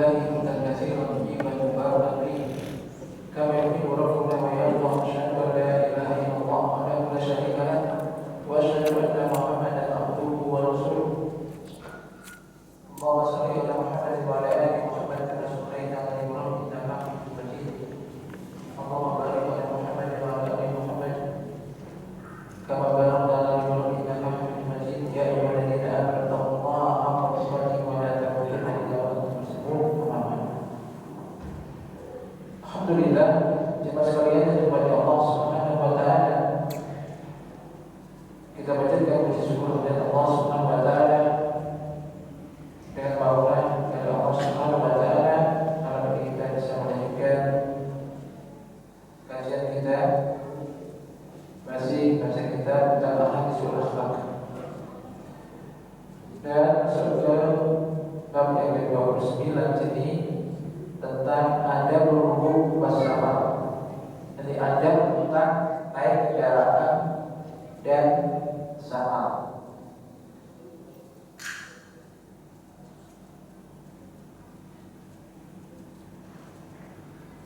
الله هدى كثيرا طيبا مباركا فيه كما يحب ربنا ويرضى. أشهد أن لا إله إلا الله وحده لا شريك له وأشهد أن محمدا عبده ورسوله. اللهم صل على محمد وعلى آل محمد كما صليت على إبراهيم إنك حميد مجيد. اللهم بارك على محمد وعلى آل محمد كما باركت على إبراهيم إنك حميد مجيد. يا أيها الذين آمنوا اتقوا الله حق تقاته ولا تموتن إلا وأنتم مسلمون. Alhamdulillah, jemaah sekalian kepada Allah Subhanahu wa taala, kita panjatkan puji syukur kepada Allah Subhanahu wa taala dengan bahwa kepada Allah Subhanahu wa taala karena kita bisa melanjutkan kajian kita masih baca kita tentang hadis akhlak dan sebelum bab yang ke-29 ini tentang adab rukuk bersama. Jadi adab tentang naik kendaraan dan sama.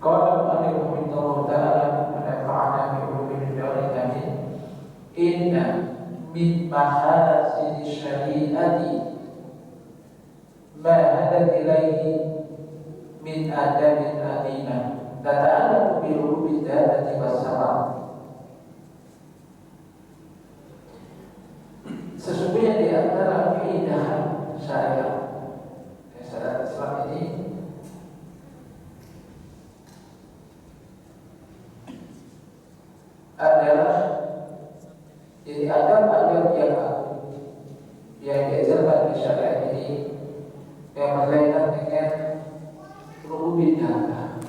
Qala Allahu ta'ala menafa'ana bi ulumil amin. Inna min mahasin syari'ati ma hada ilaihi min adabin adimah tata'allaqu bi rukubi dhalati was-sama. Sesungguhnya di antara keindahan syariat Islam ini adalah jadi adab-adab yang agung yang diajarkan di syariat ini yang berkaitan dengan rukubi dhabah.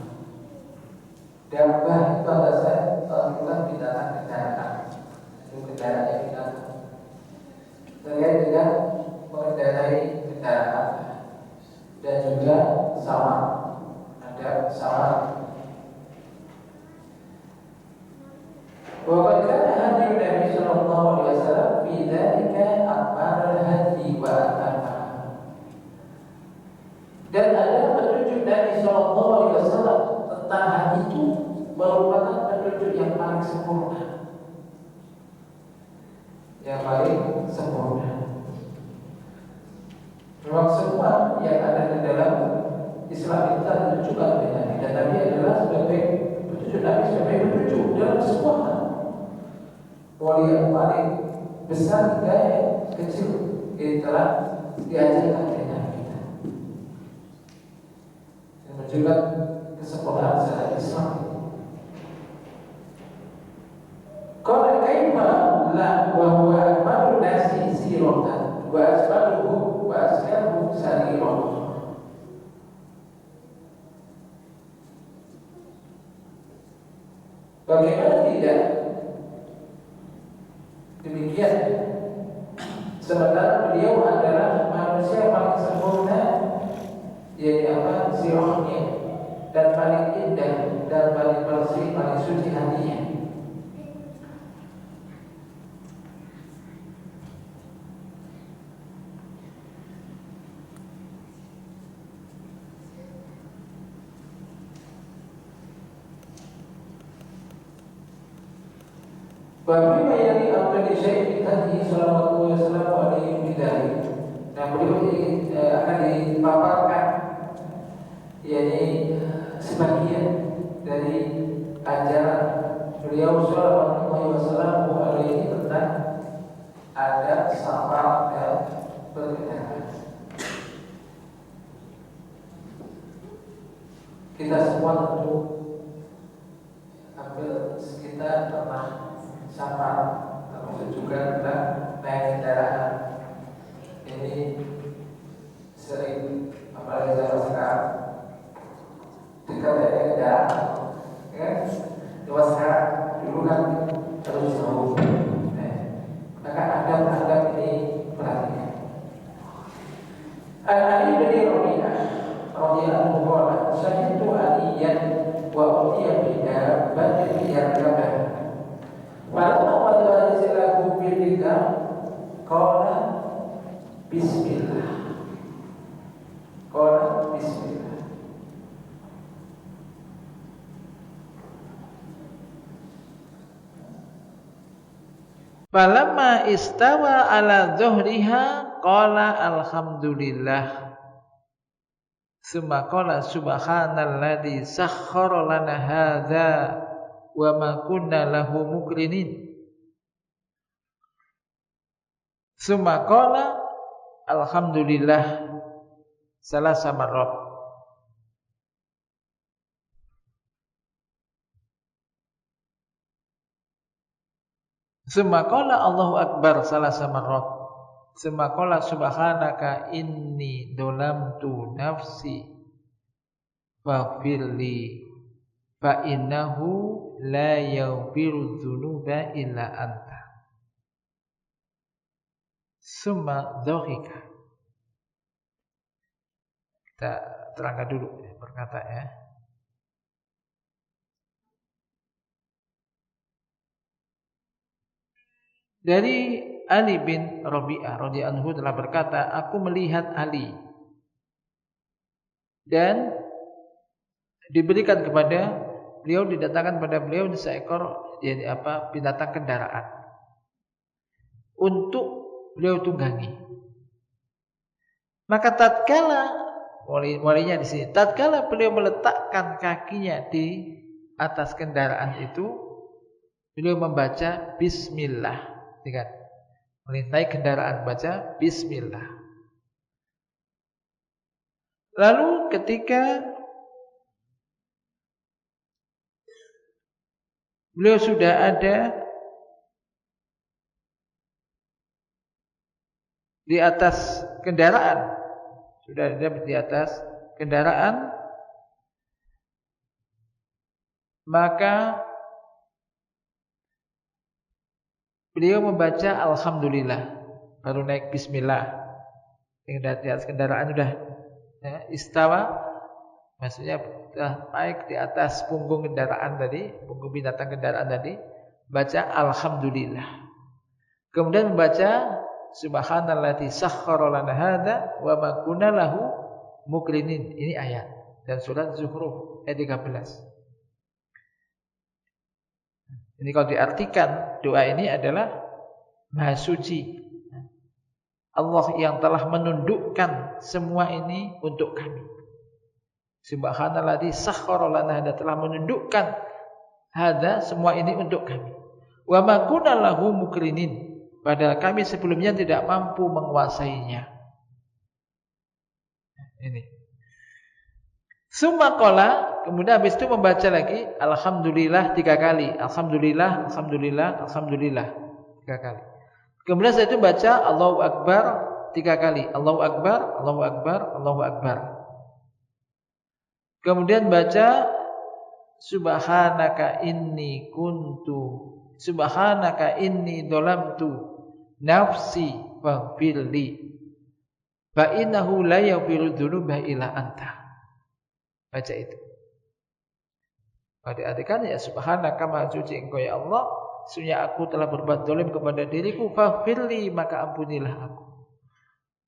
Dhabah itu adalah bukan kendaraan, itu kendaraan binatang. Terkait dengan mengendarai kendaraan dan juga sama, ada sama. Wa qad kana hadyu Nabi sallallahu alaihi wasallam fi dzalika akmalul hadyi wa atamma. Dan ada petunjuk Nabi sallallahu alaihi wasallam tentang hal itu merupakan petunjuk yang paling sempurna. Yang paling sempurna. Memang semua yang ada di dalam Islam itu ditunjukkan oleh Nabi, dan Nabi adalah sebagai petunjuk Nabi sebagai petunjuk dalam semua hal. Mulai yang paling besar hingga yang kecil itu telah diajarkan oleh Nabi. Dan menunjukkan kesempurnaan syariat Islam. Qala kaifa la wa huwa akmalu nasi siratan wa asbaluhu wa ashabuhu sariran. Bagaimana tidak demikian, sementara beliau adalah manusia paling sempurna, yaitu apa? Sirahnya, dan paling indah dan paling bersih, paling suci hatinya. Bagaimana yang diambil Syekh tadi sallallahu alaihi wasallam. Nah, beliau ini akan dipaparkan yakni sebagian dari ajaran beliau sallallahu alaihi wasallam tentang adab safar dan berkendaraan. Kita semua tentu hampir sekitar pernah safar, termasuk juga kita naik kendaraan. Ini sering, apalagi zaman sekarang, dekat dari kendaraan, kan? Lewat sekarang, dulu kan terus jauh. Maka adab-adab ini perhatikan. Al-Ali bin Rabi'ah radhiyallahu anhu, syahidu aliyan wa utiya bidabbatin yarkabah. Walau pada silaku pilihkan, qala bismillah. Qala bismillah. Falamma istawa ala dhuhriha qala alhamdulillah. Tsumma qala subhanalladzi sakhkhara lana hadza wa ma kunna lahu muqrinin. Tsumma qala alhamdulillah salasa marrat. Tsumma qala Allahu akbar salasa marrat. Tsumma qala subhanaka inni dolamtu nafsi faghfirli fa innahu la yaghfiru dzunuba illa anta. Tsumma dhahika. Kita terangkan dulu perkataan ya. Dari Ali bin Rabi'ah radhiyallahu anhu telah berkata, aku melihat Ali dan diberikan kepada beliau, didatangkan pada beliau seekor binatang kendaraan untuk beliau tunggangi. Maka tatkala walinya di sini, tatkala beliau meletakkan kakinya di atas kendaraan itu, beliau membaca bismillah. Lihat, melintai kendaraan baca bismillah. Lalu ketika beliau sudah ada di atas kendaraan, maka beliau membaca alhamdulillah, baru naik bismillah. Yang di atas kendaraan sudah istawa, maksudnya sudah naik di atas punggung kendaraan tadi, punggung binatang kendaraan tadi, baca alhamdulillah. Kemudian membaca subhanalladzi sakhkhara lana hadza wa ma kunna lahu muqrinin. Ini ayat dan surat Zukhruf ayat 13. Ini kalau diartikan, doa ini adalah Maha Suci, Allah yang telah menundukkan semua ini untuk kami. Subhanalladzi sakhkhara lana hadza, telah menundukkan hadza, semua ini untuk kami. Wa ma kunna lahu muqrinin, padahal kami sebelumnya tidak mampu menguasainya. Ini. Summa qala, kemudian habis itu membaca lagi alhamdulillah 3 kali. Alhamdulillah, alhamdulillah, alhamdulillah 3 kali. Kemudian setelah itu baca Allahu akbar 3 kali. Allahu akbar, Allahu akbar, Allahu akbar. Kemudian baca subhanaka inni dolamtu nafsi faghfirli fa innahu la yaghfiru dzunuba illa anta. Baca itu. Adik-adik ya, subhanaka maha suci engkau ya Allah, sesungguhnya aku telah berbuat zalim kepada diriku, faghfirli maka ampunilah aku.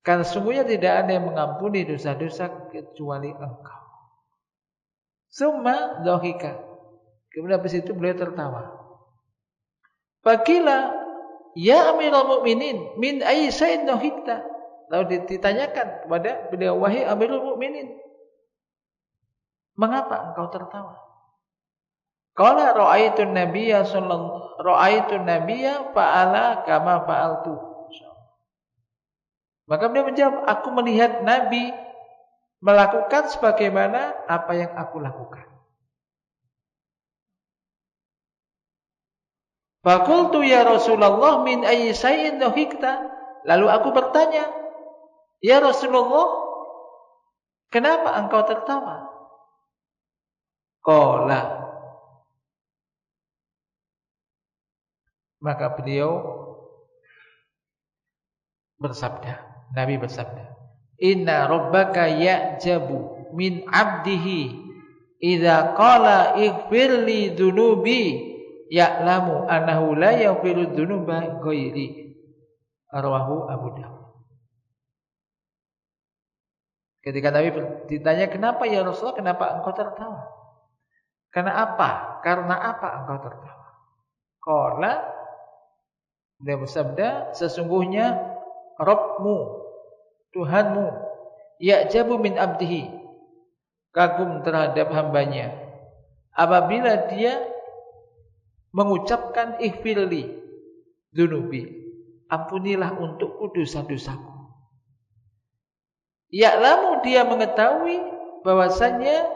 Karena sesungguhnya tidak ada yang mengampuni dosa-dosa kecuali engkau. Summa dhahika. Kemudian habis itu beliau tertawa. Faqila ya Amirul Mukminin min ayyi shay'in dhahikta. Lalu ditanyakan kepada beliau, wahai Amirul Mukminin, mengapa engkau tertawa? Qala ra'aitu nabiyya fa'ala kama fa'altu. Maka beliau menjawab, aku melihat Nabi melakukan sebagaimana apa yang aku lakukan. Faqultu ya Rasulullah min ayyi shay'in dhahikta. Lalu aku bertanya, ya Rasulullah, kenapa engkau tertawa? Qala, maka beliau bersabda, Nabi bersabda, inna rabbaka ya'jabu min 'abdihi idza qala ighfirli dzunubi ya'lamu annahu la yaghfiru dzunuba ghairi. Rawahu Abu Dawud. Ketika Nabi ditanya, kenapa ya Rasulullah, kenapa engkau tertawa? Karena apa? Karena apa engkau tertawa? Qala, Beliau bersabda, sesungguhnya Rabbmu, Tuhanmu, ya'jabu min abdihi, kagum terhadap hambanya apabila dia mengucapkan ighfirli dzunubi, ampunilah untukku dosa-dosaku. Ya'lamu, dia mengetahui bahwasanya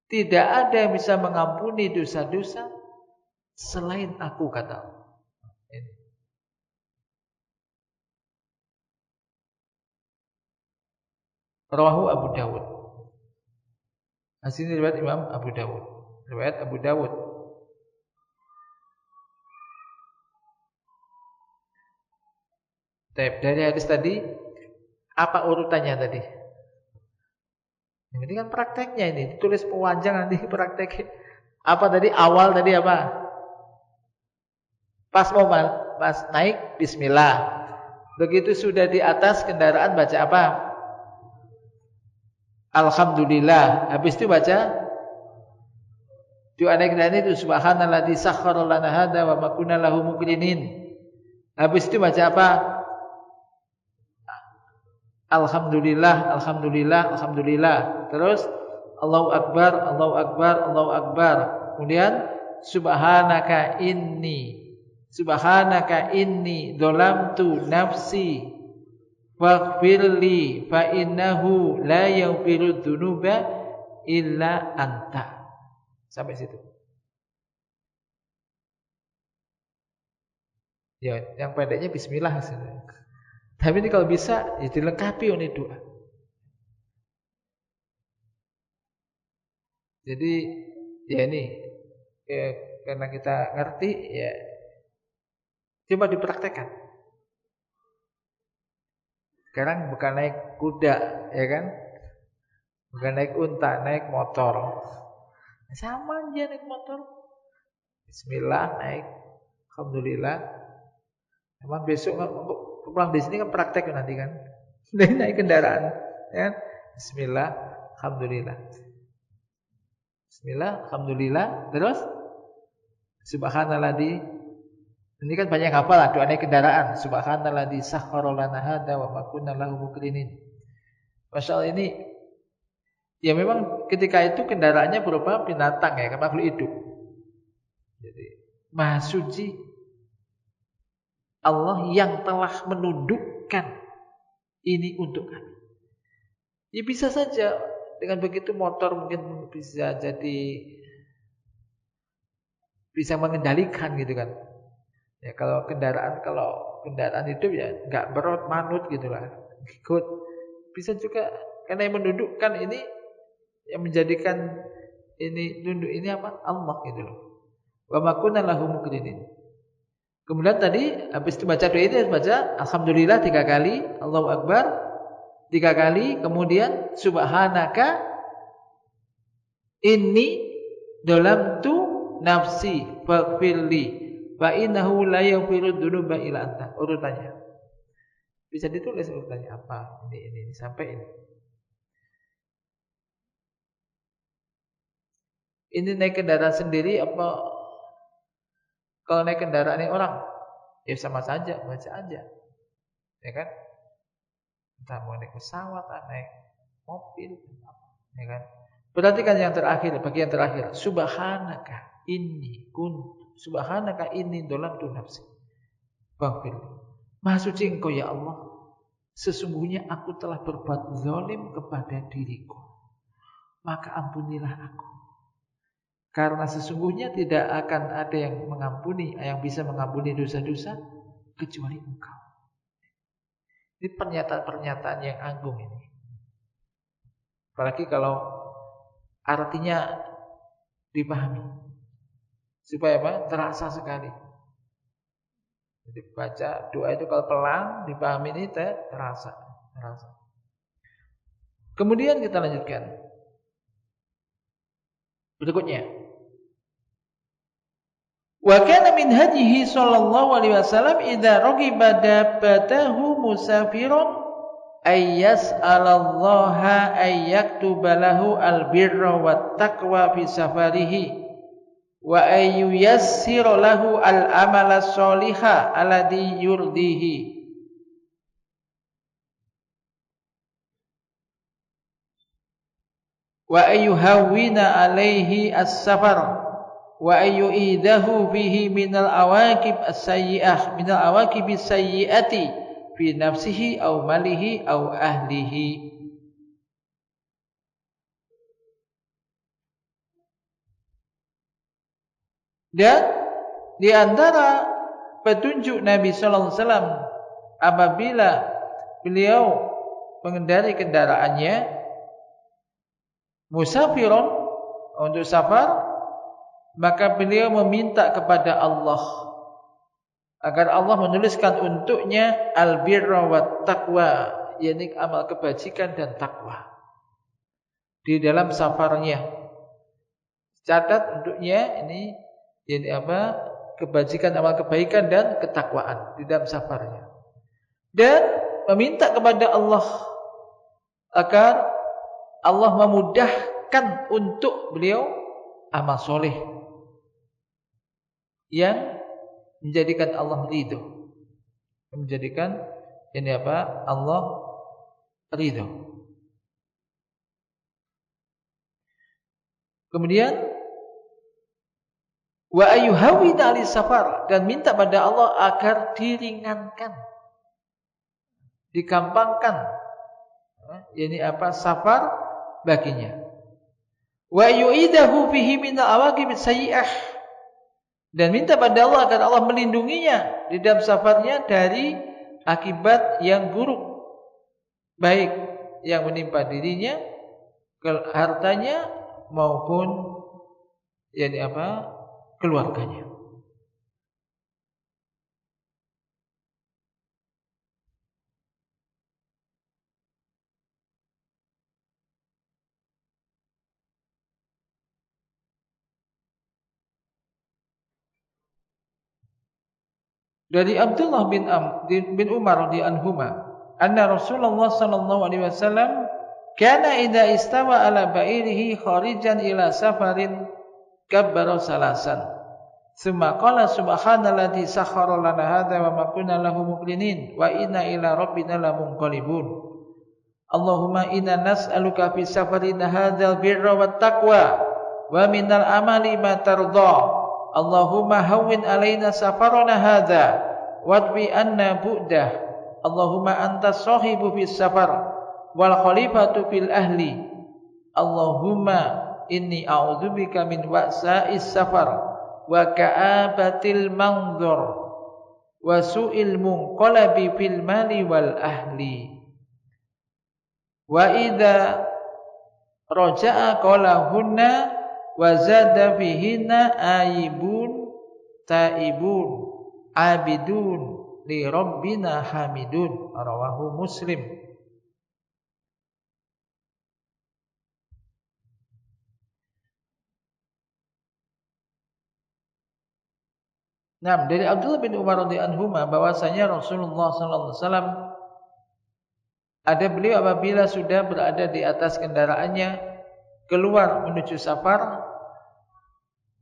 tidak ada yang bisa mengampuni dosa-dosa selain aku, kata Allah. Rawahu Abu Dawud. Hasil riwayat Imam Abu Dawud. Riwayat Abu Dawud. Dari hadis tadi, apa urutannya tadi? Ini kan prakteknya ini, ditulis pewanjang nanti praktek. Apa tadi? Awal tadi apa? Pas naik bismillah. Begitu sudah di atas kendaraan baca apa? Alhamdulillah. Habis itu baca doa naik kendaraan itu subhanalladzi sakhkhara lana hadza wa ma kunna lahu muqrinin. Habis itu baca apa? Alhamdulillah, alhamdulillah, alhamdulillah. Terus Allahu akbar, Allahu akbar, Allahu akbar. Kemudian subhanaka inni dzalamtu nafsi faghfirli fa innahu la yaghfiru dzunuba illa anta. Sampai situ. Ya, yang pendeknya bismillah. Tapi ini kalau bisa ya dilengkapi oleh doa. Jadi ya ini ya, karena kita ngerti ya coba dipraktekkan. Sekarang bukan naik kuda, ya kan? Bukan naik unta, naik motor. Sama aja naik motor. Bismillah naik, alhamdulillah. Emang besok pulang di sini kan praktek nanti kan. Naik kendaraan, ya kan? Bismillah, alhamdulillah. Bismillah, alhamdulillah. Terus subhanalladzi, ini kan banyak hafal lah doa naik kendaraan. Subhanalladzi sakhkhara lana hadza wa ma kunna lahu muqrinin. Masalah ini ya memang ketika itu kendaraannya berupa binatang ya, makhluk hidup. Jadi Maha Suci Allah yang telah menundukkan ini untuk kami. Ya bisa saja dengan begitu motor mungkin bisa jadi bisa mengendalikan gitu kan. Ya kalau kendaraan hidup ya enggak berot manut gitulah. Ikut. Bisa juga karena yang menundukkan ini yang menjadikan ini tunduk ini apa? Allah gitu loh. Wa ma kunna lahu muqrinin. Kemudian tadi habis itu baca doa itu baca alhamdulillah 3 kali, Allahu akbar 3 kali, kemudian subhanaka inni dzalamtu nafsi faghfirli fa innahu la yaghfiru dzunuba illa anta. Urutannya. Bisa ditulis urutannya apa? Ini sampai ini. Ini naik kendaraan sendiri apa? Kalau naik kendaraan ini orang, ya sama saja, baca aja. Ya kan? Entah mau naik pesawat, naik mobil, ya kan? Perhatikan yang terakhir, bagian terakhir. Subhanaka inni dzalamtu nafsi. Faghfir. Maha suci Engkau ya Allah. Sesungguhnya aku telah berbuat zalim kepada diriku. Maka ampunilah aku. Karena sesungguhnya tidak akan ada yang mengampuni, yang bisa mengampuni dosa-dosa kecuali Engkau. Ini pernyataan-pernyataan yang agung ini. Apalagi kalau artinya dipahami. Supaya apa? Terasa sekali. Jadi baca doa itu kalau pelan dipahami ini terasa. Kemudian kita lanjutkan. Berikutnya. Wa kana min hadihi sallallahu alaihi wasallam idza ragiba dabbatahu musafirun ay yas'alallaha ay yaktuba lahu albirra wat taqwa fi safarihi wa ayyuyassiru lahu al-amala sholiha alladhi yurdihi. Wa ayyuhawwina alaihi as-safar wa ayyu'idahu bihi minal awaqib as-sayyi'ah minal awaqib as-sayyi'ati fi nafsihi aw malihi aw ahlihi. Dan di antara petunjuk Nabi sallallahu alaihi wasallam apabila beliau mengendari kendaraannya musafirun untuk safar, maka beliau meminta kepada Allah agar Allah menuliskan untuknya albirra wat taqwa, yakni amal kebajikan dan takwa di dalam safarnya. Catat untuknya ini kebajikan, amal kebaikan dan ketakwaan di dalam safarnya. Dan meminta kepada Allah agar Allah memudahkan untuk beliau amal soleh yang menjadikan Allah ridho, menjadikan Allah ridho. Kemudian wa ayyuhawwina ali safar, dan minta pada Allah agar diringankan, digampangkan safar baginya. Wa yu'idahu fihi min al-awaqib as-sayyi'ah, dan minta pada Allah agar Allah melindunginya di dalam safarnya dari akibat yang buruk, baik yang menimpa dirinya, hartanya maupun keluarganya. Dari Abdullah bin Umar radhiyallahu anhuma, anna Rasulullah sallallahu alaihi wasallam kana idza istawa ala ba'irihi kharijan ila safarin kabbara salasan. Tsumma qala subhanalladzi sakhkhara lana hadza wa ma kunna lahu muqrinin wa inna ila rabbina lamunqalibun. Allahumma inna nas'aluka fi safarina hadzal birra wat taqwa wa minal amali ma tardha. Allahumma hawwin alaina safarana hadza wadwi anna bu'dah. Allahumma anta sahibu fis safar wal khalifatu fil ahli. Allahumma inni a'udzubika min wa'sa'is safar wa ka'abatil manzur wa su'il munqalabi fil mali wal ahli. Wa idza raja'a qala hunna wa zada fihinna aibun taibun abidun li rabbina hamidun. Rawahu Muslim. Nah, dari Abdullah bin Umar radhiyallahu anhu bahwasanya Rasulullah sallallahu alaihi wasallam ada beliau apabila sudah berada di atas kendaraannya keluar menuju safar,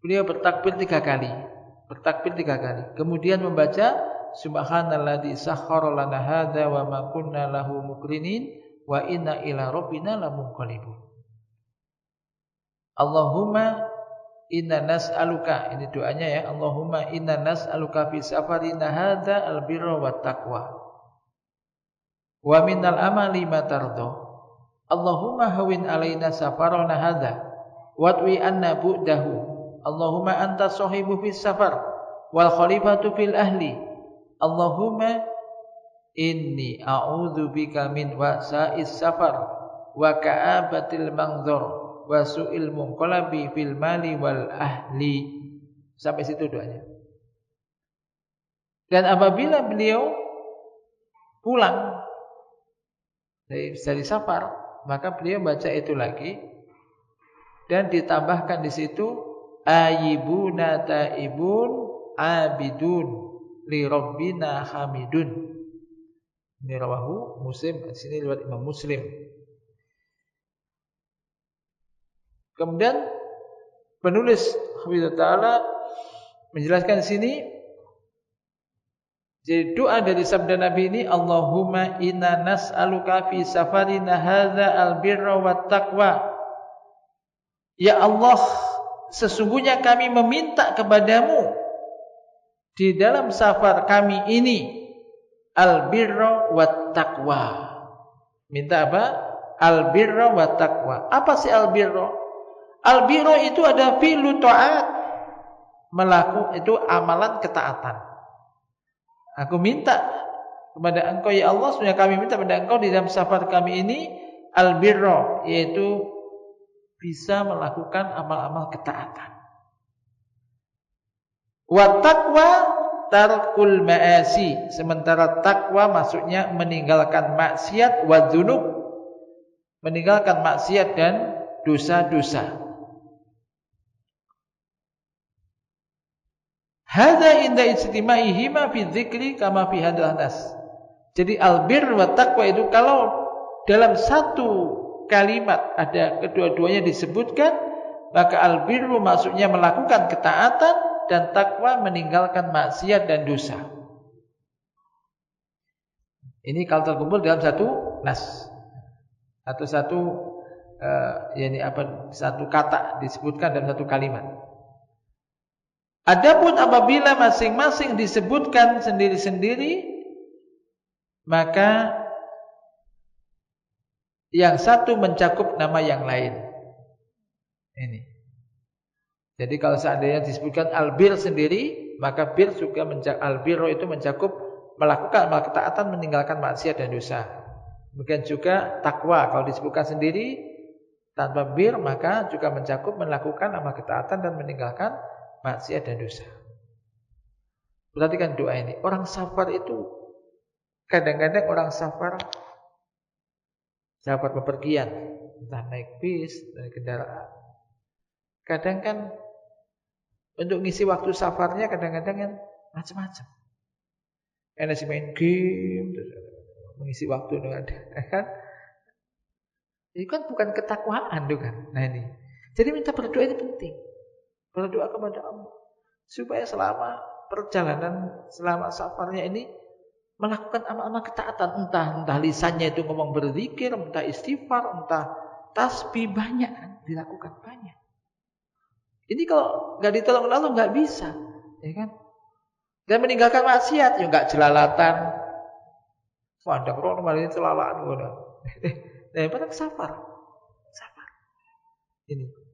beliau bertakbir 3 kali. Kemudian membaca subhanalladzi sakhkhara lana hadza wa ma kunna lahu muqrinin wa inna ila rabbina lamunqalibun. Allahumma inna nas'aluka, ini doanya ya, Allahumma inna nas'aluka fi safarina hadza albirra wat taqwa wa minal amali ma tardha. Allahumma hawin alaina safarana hadza watwi anna bu'dahu. Allahumma anta sahibu fis safar wal khalifatu fil ahli. Allahumma inni a'udzubika min wa'sa'is safar wa ka'abatil manzur wa su'il munqalabi fil mali wal ahli. Sampai situ doanya. Dan apabila beliau pulang dari safar, maka beliau baca itu lagi dan ditambahkan di situ ayibuna taibun abidun li rabbina hamidun. Ini rawahu Muslim, di sini riwayat Imam Muslim. Kemudian penulis Taala menjelaskan di sini. Jadi doa dari sabda Nabi ini, Allahumma inna nas'aluka fi safarina hadza albirra wat taqwa. Ya Allah, sesungguhnya kami meminta kepadamu di dalam safar kami ini albirra wat taqwa. Minta apa? Albirra wat taqwa. Apa sih albirra? Albirra itu ada fi'lu ta'at. Itu amalan ketaatan. Aku minta kepada engkau ya Allah, sebenarnya kami minta kepada engkau di dalam safar kami ini albirra, yaitu bisa melakukan amal-amal ketaatan. Wa taqwa tarkul ma'asi, sementara takwa maksudnya meninggalkan maksiat, wa dzunub, meninggalkan maksiat dan dosa-dosa. Hadza inda ijtimaihima fi dzikri kama fi hadzal nas. Jadi albir wa taqwa itu kalau dalam satu kalimat ada kedua-duanya disebutkan, maka albirru maksudnya melakukan ketaatan dan takwa meninggalkan maksiat dan dosa. Ini kalau terkumpul dalam satu nas atau satu kata disebutkan dalam satu kalimat. Adapun apabila masing-masing disebutkan sendiri-sendiri, maka yang satu mencakup nama yang lain. Ini. Jadi kalau seandainya disebutkan albir sendiri, maka bir juga albiro itu mencakup melakukan amal ketaatan, meninggalkan maksiat dan dosa. Demikian juga takwa kalau disebutkan sendiri tanpa bir, maka juga mencakup melakukan amal ketaatan dan meninggalkan maksiat dan dosa. Perhatikan doa ini. Orang safar itu kadang-kadang orang safar bepergian, entah naik bis, naik kendaraan. Kadang kan untuk ngisi waktu safarnya kadang-kadang kan macam-macam. Ada si main game, mengisi waktu dengan kan. Itu kan bukan ketakwaan tuh kan. Nah ini. Jadi minta berdoa ini penting. Berdoa kepada Allah supaya selama perjalanan, selama safarnya ini melakukan amal-amal ketaatan, entah lisannya itu ngomong berzikir, entah istighfar, entah tasbih, banyak kan dilakukan banyak. Ini kalau nggak ditolong Allah nggak bisa, ya kan? Dan meninggalkan maksiat, ya nggak jelalatan. Pandang roh malah celalaan udah. Nah, pada safar. Ini.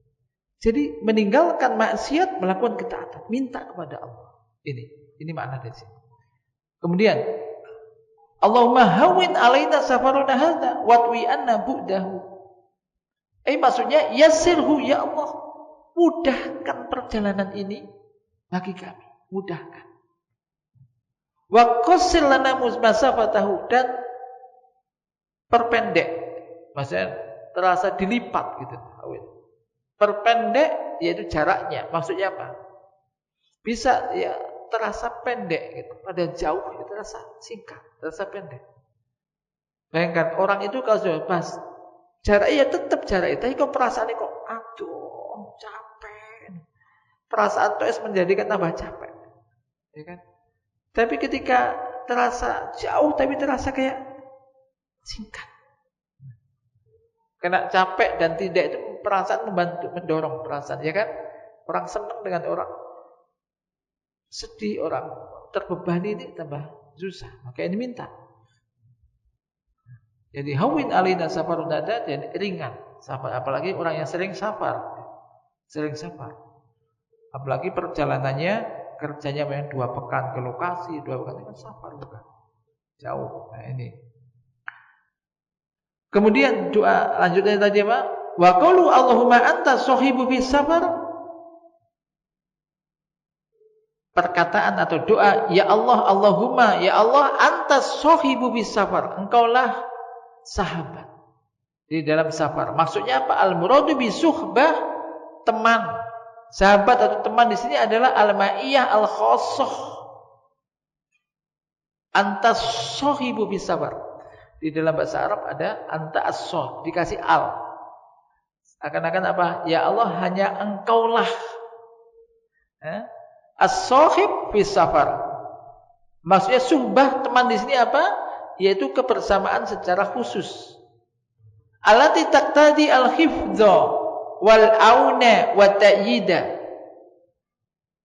Jadi meninggalkan maksiat, melakukan ketaatan, minta kepada Allah. Ini makna dari sini. Kemudian Allahumma hawwin alaina safaruna hadza watwi anna bu'dahu. Maksudnya yassirhu ya Allah, mudahkan perjalanan ini bagi kami, mudahkan. Wa qassir lana masafatahu, dan perpendek. Maksudnya terasa dilipat gitu. Perpendek yaitu jaraknya. Maksudnya apa? Bisa ya terasa pendek gitu. Pada jauh itu terasa singkat, terasa pendek. Bayangkan orang itu kalau sudah pas jaraknya tetap jarak itu, tapi kok perasaannya kok aduh capek. Perasaan itu menjadikan tambah capek. Ya kan? Tapi ketika terasa jauh tapi terasa kayak singkat. Kena capek dan tidak itu perasaan membantu, mendorong perasaan, ya kan? Orang senang dengan orang sedih, orang terbebani ini tambah susah. Maka ini minta. Jadi hawin alina safarun dada, jadi ringan. Safar, apalagi orang yang sering safar. Apalagi perjalanannya kerjanya memang 2 pekan ke lokasi, 2 pekan itu safar bukan. Jauh. Nah ini. Kemudian doa lanjutnya tadi apa? Wa qalu Allahumma anta sahibu bis safar. Perkataan atau doa, ya Allah, Allahumma, ya Allah, anta sahibu bis safar. Engkaulah sahabat di dalam safar. Maksudnya apa? Al-muradu bi suhbah, teman. Sahabat atau teman di sini adalah al-ma'iyah al-khassah. Anta sahibu bis safar. Di dalam bahasa Arab ada anta as-sah, dikasih al. Akan-akan apa? Ya Allah, hanya engkaulah As-sahib fi safar. Maksudnya suhbah teman di sini apa? Yaitu kebersamaan secara khusus. Allati taqtadi al-hifdha wal auna wa ta'yida.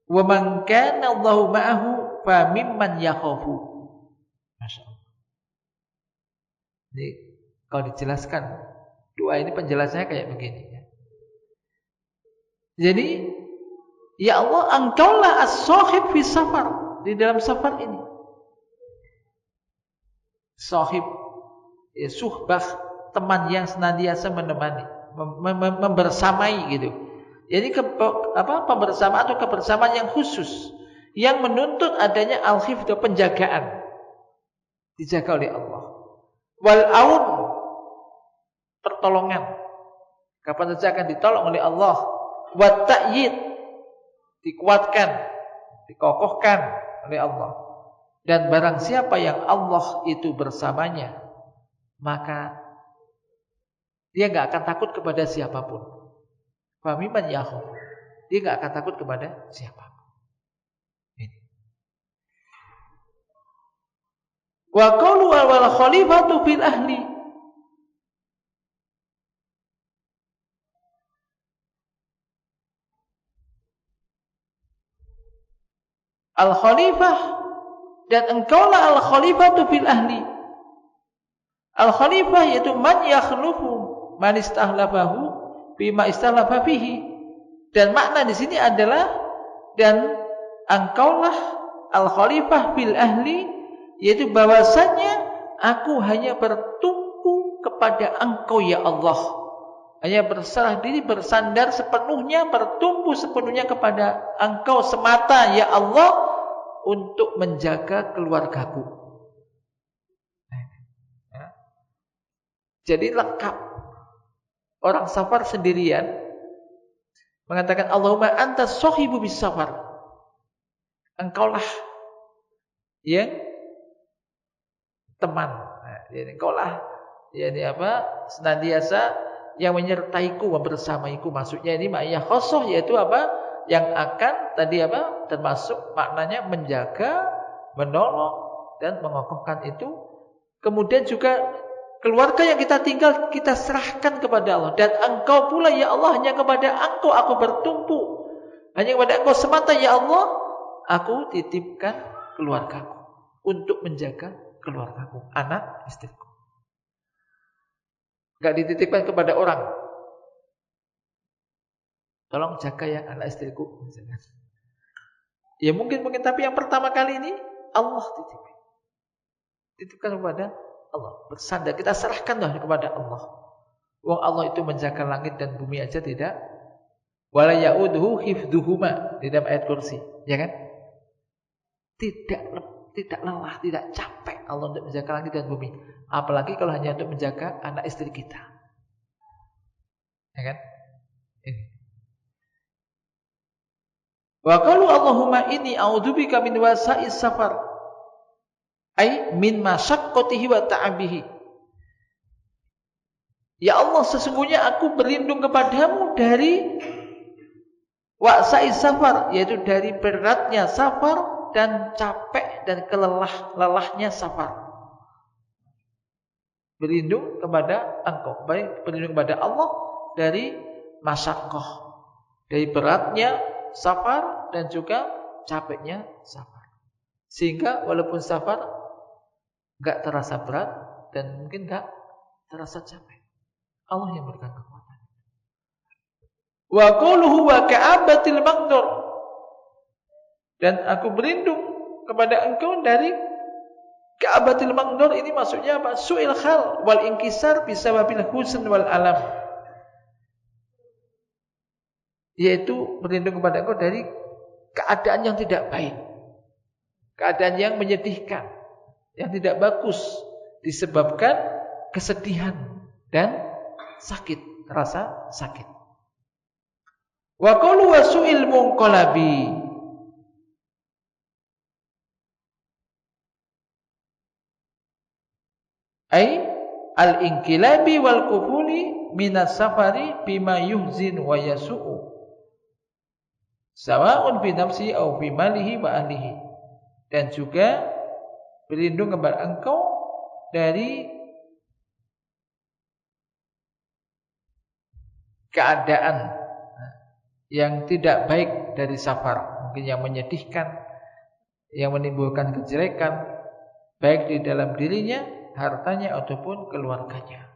Wa man kana Allahu ma'ahu fa mimman yakhafu. Masyaallah. Ini kalau dijelaskan doa ini penjelasannya kayak begini ya. Jadi ya Allah, Engkaulah as-sahib fi safar, di dalam safar ini. Sahib, ya, suhbah, teman yang senantiasa menemani, membersamai gitu. Jadi pembersamaan atau kebersamaan yang khusus yang menuntut adanya al-hifdz, penjagaan, dijaga oleh Allah. Wal aun, pertolongan, kapan saja akan ditolong oleh Allah. Wa ta'yid, dikuatkan, dikokohkan oleh Allah. Dan barang siapa yang Allah itu bersamanya, maka dia enggak akan takut kepada siapapun. Famiman yakhuf, dia enggak akan takut kepada siapapun. Ini. Wa qalu wal khalifatu fil ahli. Al-khalifah, dan engkaulah al-khalifatu fil ahli. Al-khalifah yaitu man yakhlufu man istahlafahu bima istahlafa fihi. Dan makna di sini adalah dan engkaulah al-khalifah fil ahli, yaitu bahwasanya aku hanya bertumpu kepada engkau ya Allah. Hanya berserah diri, bersandar sepenuhnya, bertumpu sepenuhnya kepada engkau semata ya Allah, untuk menjaga keluargaku. Ya. Jadi lengkap. Orang safar sendirian mengatakan Allahumma anta sahibu bis safar. Engkaulah yang teman. Jadi engkaulah senantiasa yang menyertaiku, membersamaiku. Maksudnya ini ma'iyah khosoh, yaitu yang akan termasuk maknanya menjaga, menolong dan mengokohkan itu. Kemudian juga keluarga yang kita tinggal kita serahkan kepada Allah. Dan engkau pula ya Allah, hanya kepada engkau aku bertumpu. Hanya kepada engkau semata ya Allah, aku titipkan keluargaku untuk menjaga keluargaku, anak istriku. Enggak dititipkan kepada orang. Tolong jaga ya anak istriku misalnya. Ya mungkin tapi yang pertama kali ini Allah titipkan kepada Allah, bersandar, kita serahkanlah kepada Allah. Wong Allah itu menjaga langit dan bumi aja tidak. Wala ya'uduhu hifdhuhuma di dalam ayat kursi, ya kan? Tidak lelah, tidak capek Allah untuk menjaga langit dan bumi. Apalagi kalau hanya untuk menjaga anak istri kita. Ya kan? Ini. Wa qalu Allahumma inni a'udzubika min wasa'is safar. Ai min masyaqqatihi wa ta'abihi. Ya Allah, sesungguhnya aku berlindung kepadamu dari wasa'is safar, yaitu dari beratnya safar dan capek dan lelahnya safar. Berlindung kepada engkau, baik berlindung kepada Allah dari masyaqqah, dari beratnya safar dan juga capeknya safar. Sehingga walaupun safar enggak terasa berat dan mungkin enggak terasa capek. Allah yang memberikan kekuatan. Wa quluhu wa ka'abatil maqdur. Dan aku berlindung kepada engkau dari ka'abatil maqdur. Ini maksudnya apa? Su'il khal wal inkisar bisababil huzn wal alam. Yaitu berlindung kepada engkau dari keadaan yang tidak baik, keadaan yang menyedihkan, yang tidak bagus, disebabkan kesedihan dan sakit, rasa sakit. Wa qalu wasu'il munqalabi. Ai al-inqilabi wal kufuli minas safari bima yuhzin wa yasu'u. Sawa'un fi nafsi au fi malihi wa ahlihi. Dan juga berlindung kepada engkau dari keadaan yang tidak baik dari safar, mungkin yang menyedihkan, yang menimbulkan kejelekan baik di dalam dirinya, hartanya ataupun keluarganya.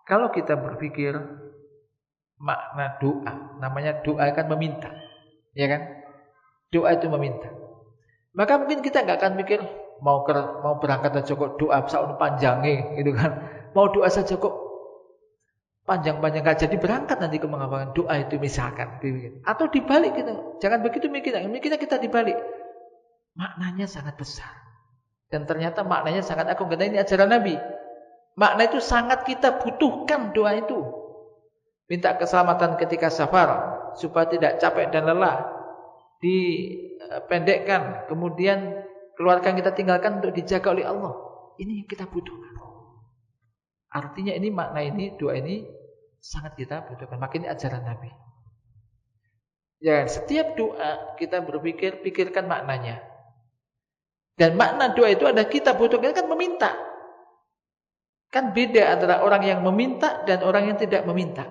Kalau kita berpikir makna doa, namanya doa kan meminta, ya kan? Doa itu meminta. Maka mungkin kita nggak akan mikir mau berangkat aja kok doa saun panjangnya, gitu kan? Mau doa saja kok panjang-panjang, nggak jadi berangkat nanti ke mengamalkan doa itu misalkan, atau dibalik gitu. Jangan begitu mikirnya kita dibalik. Maknanya sangat besar dan ternyata maknanya sangat agung. Karena ini ajaran Nabi. Makna itu sangat kita butuhkan doa itu. Minta keselamatan ketika safar supaya tidak capek dan lelah, dipendekkan, kemudian keluarga kita tinggalkan untuk dijaga oleh Allah. Ini yang kita butuhkan. Artinya ini makna ini, doa ini sangat kita butuhkan. Makanya ajaran Nabi. Ya, setiap doa kita berpikir, pikirkan maknanya. Dan makna doa itu ada kita butuhkan kan meminta. Kan beda antara orang yang meminta dan orang yang tidak meminta.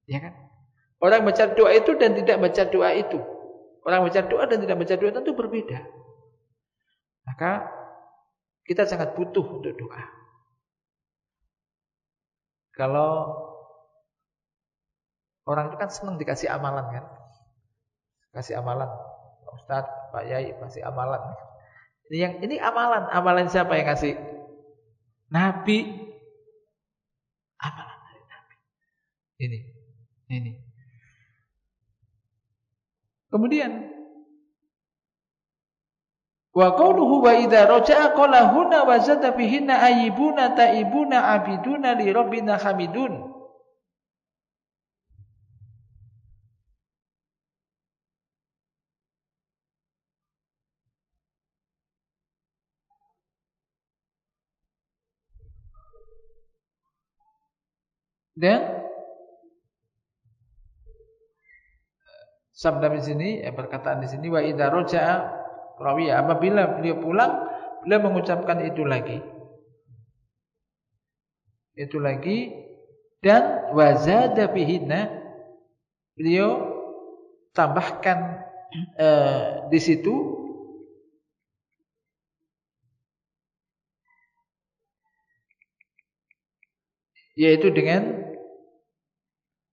Ya kan? Orang baca doa itu dan tidak baca doa itu. Orang baca doa dan tidak baca doa itu berbeda. Maka kita sangat butuh untuk doa. Kalau orang itu kan senang dikasih amalan kan? Kasih amalan. Ustaz, Pak Yai kasih amalan. Ini amalan. Amalan siapa yang kasih? Nabi. Amalan dari Nabi. Ini. Kemudian wa qawluhu wa idza raja'a qala huna wa zata fihinna ayyibuna ta'ibuna abiduna li rabbina hamidun. Dan sabda di sini, perkataan di sini wa idza raja'a rawi, apabila beliau pulang, beliau mengucapkan itu lagi dan wazada fihinna, beliau tambahkan di situ yaitu dengan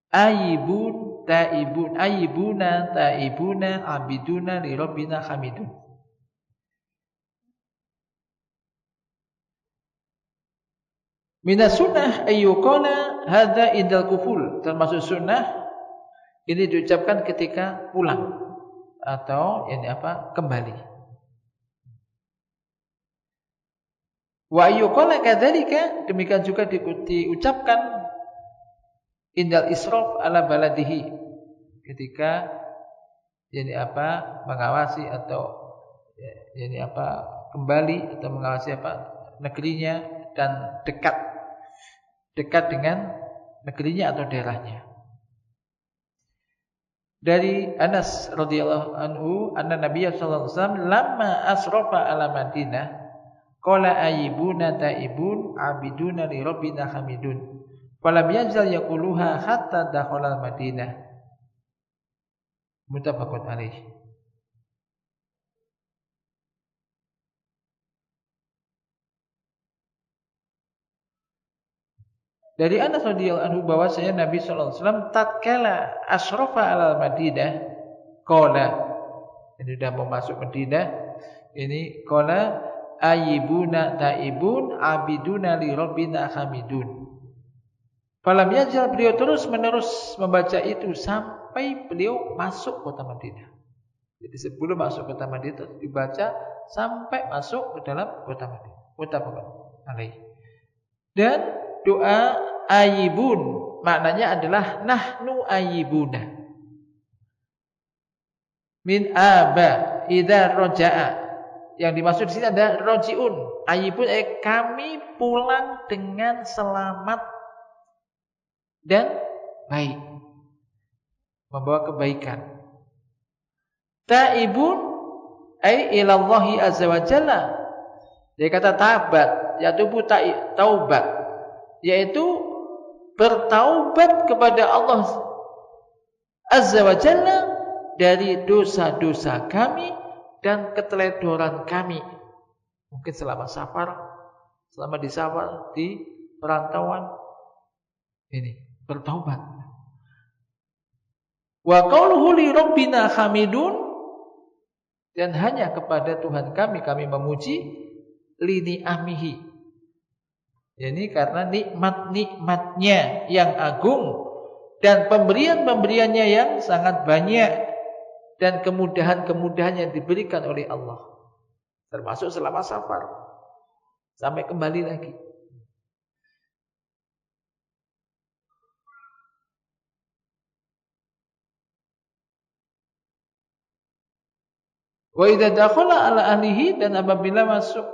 ayyibun ta'ibun, ayyibuna ta'ibuna abiduna li rabbina hamidun. Minas sunnah ayyuqala hadza indal kuful, termasuk sunnah ini diucapkan ketika pulang atau kembali. Wa ayyuqala kadzalika, demikian juga diucapkan indal israf ala baladihi, ketika mengawasi atau kembali atau mengawasi negerinya dan dekat dengan negerinya atau daerahnya. Dari Anas radhiyallahu anhu, anna Nabiy sallallahu alaihi wasallam lamma asrafa ala Madinah qala ayyibuna ta'ibun abiduna li rabbina hamidun. Falam yazal yaquluha hatta dakhala al-Madinah. Muttafaqun alaih. Dari Anas radhiyallahu anhu bahwasanya Nabi sallallahu alaihi wasallam tatkala asrafa al-Madinah qala, ini sudah mau masuk Madinah, ini qala ayyibuna ta'ibun abiduna li rabbina hamidun. Falam yazal, beliau terus menerus membaca itu sampai beliau masuk kota Madinah. Jadi sebelum masuk kota Madinah dibaca sampai masuk ke dalam kota Madinah. Muttafaqun alaih. Dan doa ayyibun maknanya adalah nahnu ayyibuna min aba idza raja'a. Yang dimaksud di sini adalah rojiun. Ayyibun kami pulang dengan selamat dan baik, membawa kebaikan. Taibun ai ilallahi azza wa jalla. Dia kata tabat, yatubu taubat, yaitu bertaubat kepada Allah azza wa jalla dari dosa-dosa kami dan keteledoran kami. Mungkin selama safar, selama di safar, di perantauan, ini bertaubat. Wa qauluhu li rabbina hamidun, dan hanya kepada Tuhan kami memuji, li ni'amihi, ini karena nikmat-nikmatnya yang agung dan pemberian-pemberiannya yang sangat banyak dan kemudahan-kemudahan yang diberikan oleh Allah, termasuk selama safar sampai kembali lagi. Wa idza dakhala ala ahlihi, dan apabila masuk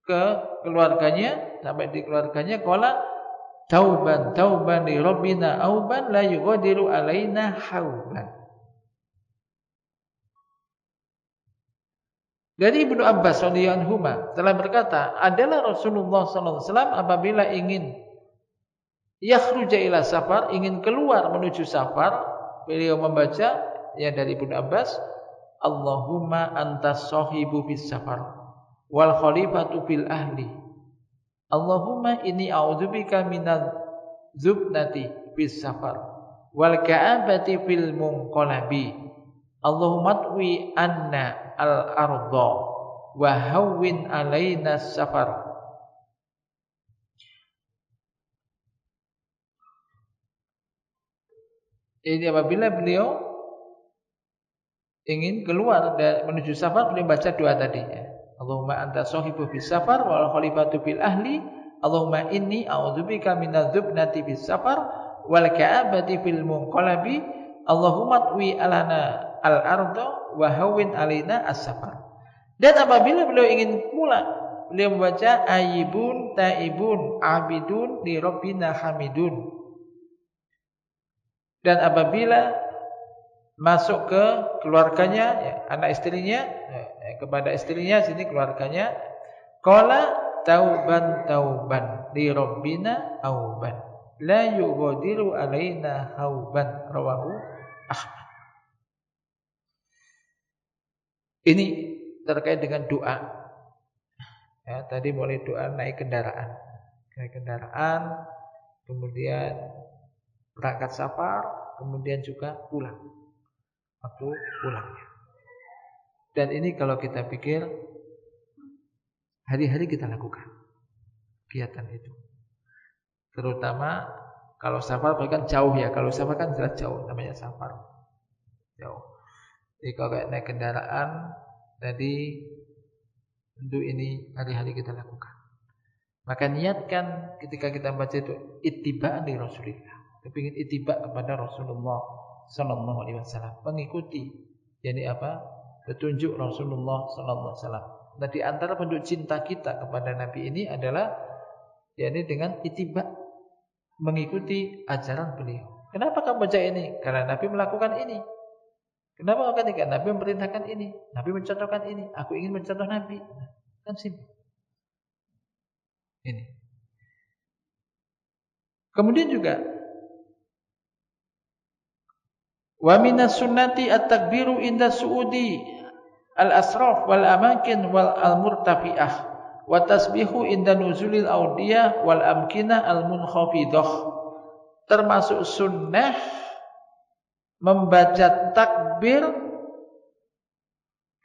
ke keluarganya, sampai di keluarganya, qala tauban li rabbina auban la yughadiru alaina hauban. Dari Ibnu Abbas radhiyallahu anhu telah berkata, adalah Rasulullah sallallahu alaihi wasallam apabila ingin yakhruja ila safar, ingin keluar menuju safar, beliau membaca yang dari Ibnu Abbas, Allahumma antas sahibu fis safar wal khalifatu fil ahli. Allahumma inni a'udzubika minadz zubnati fis safar wal ka'abati fil munqalabi. Allahumma twi anna al arda wa hawwin alaina safar. Ini apabila beliau ingin keluar menuju safar, beliau baca doa tadi, Allahumma anta sahibu fis safar wal khalifatu fil ahli. Allahumma inni a'udzubika minadz zubnati fis safar wal ka'abati fil munqalabi. Allahumma twi alana al arda wa hawwin alaina as-safar. Dan apabila beliau ingin pulang, beliau membaca ayyibun taibun abidun li rabbina hamidun. Dan apabila masuk ke keluarganya, anak istrinya, kepada istrinya, sini keluarganya, qala tauban li rabbina auban la yughadiru alaina hauban, rawahu Ahmad. Ini terkait dengan doa. Ya, tadi mulai doa naik kendaraan, kemudian berangkat safar, kemudian juga pulang, waktu pulangnya. Dan ini kalau kita pikir, hari-hari kita lakukan kegiatan itu. Terutama kalau safar kan jauh ya. Kalau safar kan jelas jauh, namanya safar jauh. Jadi kalau naik kendaraan tadi, tentu ini hari-hari kita lakukan. Maka niatkan ketika kita baca itu ittiba'an li Rasulillah, kepingin ittiba' kepada Rasulullah sallallahu alaihi wasallam, mengikuti, jadi apa? Petunjuk Rasulullah sallallahu alaihi wasallam. Nah, di antara bentuk cinta kita kepada Nabi ini adalah yakni dengan ittiba', mengikuti ajaran beliau. Kenapa kamu baca ini? Karena Nabi melakukan ini. Kenapa melakukan ini? Karena Nabi memerintahkan ini, Nabi mencontohkan ini. Aku ingin mencontoh Nabi. Kan simpel. Ini. Kemudian juga wa minas sunnati at-takbiru inda su'udi al-asraf wal amakin wal al-murtafi'ah wa tasbihu inda nuzulil awdiyah wal amkinah al-munkhafidah. Termasuk sunnah membaca takbir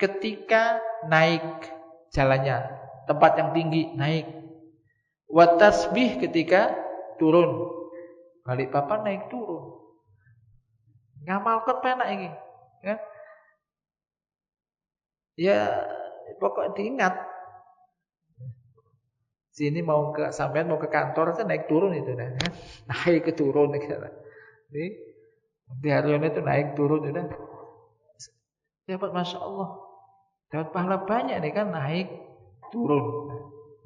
ketika naik jalannya, tempat yang tinggi naik. Wa tasbih ketika turun. Balik papan naik turun. Ngamalkan penak ini, kan? Ya pokok diingat. Sini mau ke sampean mau ke kantor saya naik turun itu kan. Naik ke turun gitu. Jadi di harian itu naik turun itu. Dapat Masya Allah. Dapat pahala banyak nih kan, naik turun.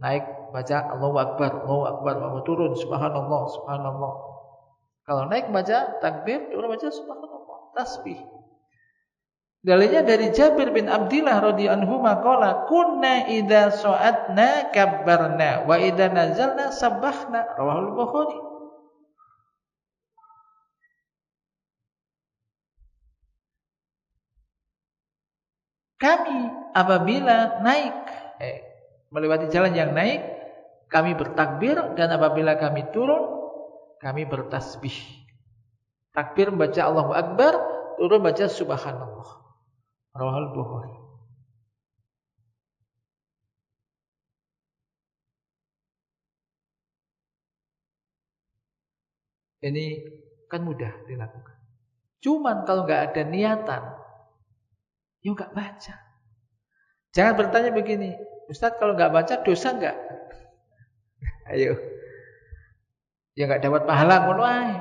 Naik baca Allahu Akbar, mau turun subhanallah, subhanallah. Kalau naik baca takbir, turun baca subhanallah, tasbih. Dalilnya dari Jabir bin Abdillah radhiyallahu anhu maqala kunna idza sa'adna kabbarna wa idza nazalna sabbahna rawahul Bukhari. Kami apabila naik melewati jalan yang naik, kami bertakbir, dan apabila kami turun, kami bertasbih. Takbir membaca Allahu Akbar, turun baca subhanallah. Rawahul Bukhari. Ini kan mudah dilakukan. Cuman kalau nggak ada niatan, ya nggak baca. Jangan bertanya begini, Ustaz kalau nggak baca dosa nggak? Ayo, ya nggak dapat pahala ngono ae.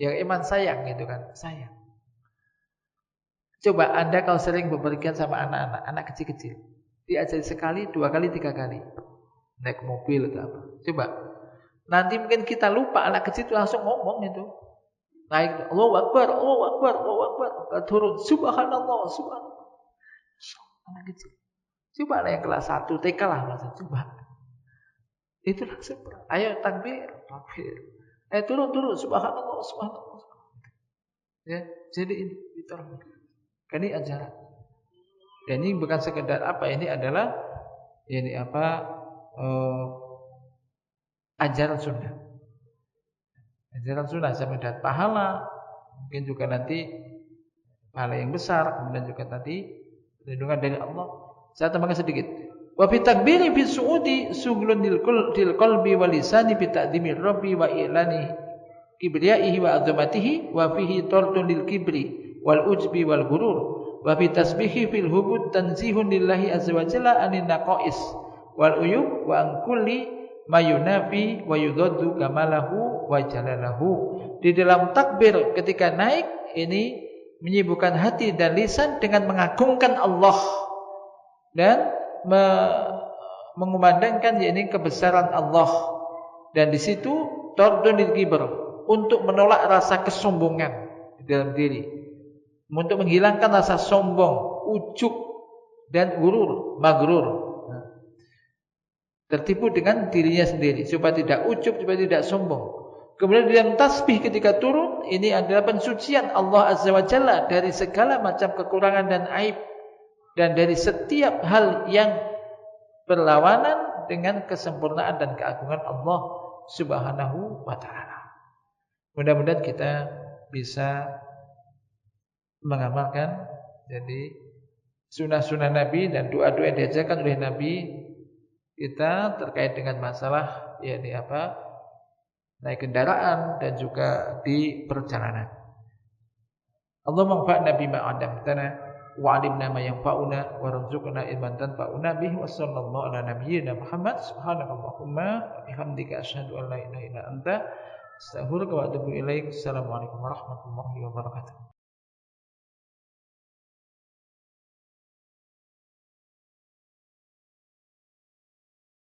Yang iman sayang gitu kan, sayang. Coba Anda kalau sering bepergian sama anak-anak, anak kecil-kecil, diajari sekali, 2 kali, 3 kali, naik mobil atau apa. Coba, nanti mungkin kita lupa, anak kecil itu langsung ngomong itu, naik Allahu Akbar, Allahu Akbar, Allahu Akbar, turun subhanallah, subhanallah. Anak kecil. Coba lah yang kelas 1 TK lah masa coba. Itu langsung, ayo takbir, takbir. Turun, subhanallah, subhanallah. Ya, jadi ini ditolong. Ini ajaran. Dan ini bukan sekedar apa, ini adalah ini apa? Ajaran sunnah. Ajaran sunnah sampai mendapat pahala, mungkin juga nanti pahala yang besar, kemudian juga nanti perlindungan dari Allah. Saya tambahkan sedikit. Wa fi takbiri fi su'udi sughlun dil qalbi wa lisani bi ta'dhimir rabbi wa ilani kibriyaihi wa azamatihi wa fihi tardun lil kibri wal ujbi wal ghurur wa fi tasbihi fil hubud tanzihun lillahi azza wa jalla anin naqais wal uyub wa an kulli mayunafi wa yudaddu kamalahu wa jalalahu. Di dalam takbir ketika naik ini menyibukkan hati dan lisan dengan mengagungkan Allah dan mengumandangkan yakni kebesaran Allah, dan di situ tardun lil kibr, untuk menolak rasa kesombongan di dalam diri, untuk menghilangkan rasa sombong, ujub dan gurur, magrur, tertipu dengan dirinya sendiri, supaya tidak ujub, supaya tidak sombong. Kemudian dalam tasbih ketika turun, ini adalah pensucian Allah Azza wa Jalla dari segala macam kekurangan dan aib, dan dari setiap hal yang berlawanan dengan kesempurnaan dan keagungan Allah Subhanahu wa ta'ala. Mudah-mudahan kita bisa mengamalkan jadi sunnah-sunnah Nabi dan doa-doa yang diajarkan oleh Nabi kita terkait dengan masalah yakni apa, naik kendaraan dan juga di perjalanan. Allah manfa'na bima 'allamtana wa 'allimna ma yanfa'una warzuqna ilman tanfa'una bihi wa sallallahu ala nabiyyina Muhammad subhanakallahumma wa bihamdika asyhadu an la ilaha illa anta astaghfiruka wa atubu ilaik. Assalamualaikum warahmatullahi wabarakatuh.